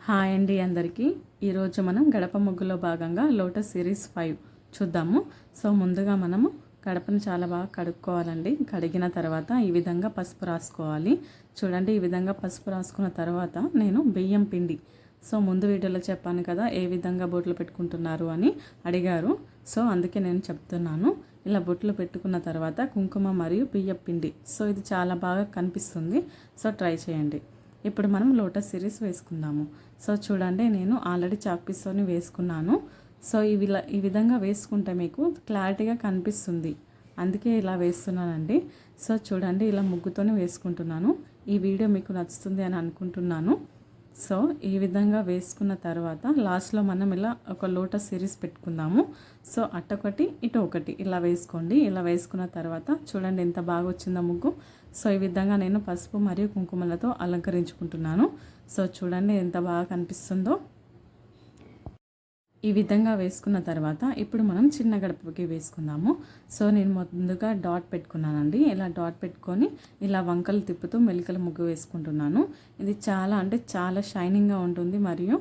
Hi అండి అందరికీ. ఈరోజు మనం గడప ముగ్గులో భాగంగా లోటస్ సిరీస్ 5 చూద్దాము. సో ముందుగా మనము గడపను చాలా బాగా కడుక్కోవాలండి. కడిగిన తర్వాత ఈ విధంగా పసుపు రాసుకోవాలి. చూడండి, ఈ విధంగా పసుపు రాసుకున్న తర్వాత నేను బియ్యం పిండి, సో ముందు వీడియోలో చెప్పాను కదా ఏ విధంగా బొట్లు పెట్టుకుంటున్నారు అని అడిగారు. సో అందుకే నేను చెప్తున్నాను. ఇలా బొట్లు పెట్టుకున్న తర్వాత కుంకుమ మరియు బియ్యం పిండి, సో ఇది చాలా బాగా కనిపిస్తుంది. సో ట్రై చేయండి. ఇప్పుడు మనం లోటస్ సిరీస్ వేసుకుందాము. సో చూడండి, నేను ఆల్రెడీ చాక్ పీస్తోని వేసుకున్నాను. సో ఈ విధంగా వేసుకుంటే మీకు క్లారిటీగా కనిపిస్తుంది, అందుకే ఇలా వేస్తున్నానండి. సో చూడండి, ఇలా ముగ్గుతోనే వేసుకుంటున్నాను. ఈ వీడియో మీకు నచ్చుతుంది అని అనుకుంటున్నాను. సో ఈ విధంగా వేసుకున్న తర్వాత లాస్ట్లో మనం ఇలా ఒక లోటస్ సిరీస్ పెట్టుకుందాము. సో అటొకటి ఇటు ఒకటి ఇలా వేసుకోండి. ఇలా వేసుకున్న తర్వాత చూడండి ఎంత బాగా వచ్చిందో ముగ్గు. సో ఈ విధంగా నేను పసుపు మరియు కుంకుమలతో అలంకరించుకుంటున్నాను. సో చూడండి ఎంత బాగా కనిపిస్తుందో. ఈ విధంగా వేసుకున్న తర్వాత ఇప్పుడు మనం చిన్న గడపకి వేసుకుందాము. సో నేను ముందుగా డాట్ పెట్టుకున్నానండి. ఇలా డాట్ పెట్టుకొని ఇలా వంకలు తిప్పుతూ మెలికల ముగ్గు వేసుకుంటున్నాను. ఇది చాలా షైనింగ్గా ఉంటుంది మరియు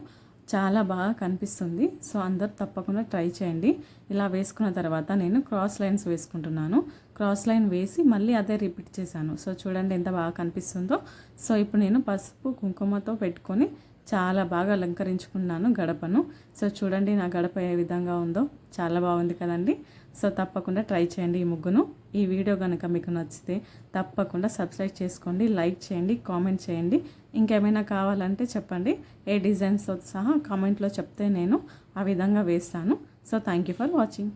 చాలా బాగా కనిపిస్తుంది. సో అందరూ తప్పకుండా ట్రై చేయండి. ఇలా వేసుకున్న తర్వాత నేను క్రాస్ లైన్స్ వేసుకుంటున్నాను. క్రాస్ లైన్ వేసి మళ్ళీ అదే రిపీట్ చేశాను. సో చూడండి ఎంత బాగా కనిపిస్తుందో. సో ఇప్పుడు నేను పసుపు కుంకుమతో పెట్టుకొని చాలా బాగా అలంకరించుకున్నాను గడపను. సో చూడండి నా గడప ఏ విధంగా ఉందో, చాలా బాగుంది కదండి. సో తప్పకుండా ట్రై చేయండి ఈ ముగ్గును. ఈ వీడియో కనుక మీకు నచ్చితే తప్పకుండా సబ్స్క్రైబ్ చేసుకోండి, లైక్ చేయండి, కామెంట్ చేయండి. ఇంకేమైనా కావాలంటే చెప్పండి. ఏ డిజైన్స్తో సహా కామెంట్లో చెప్తే నేను ఆ విధంగా వేస్తాను. So thank you for watching.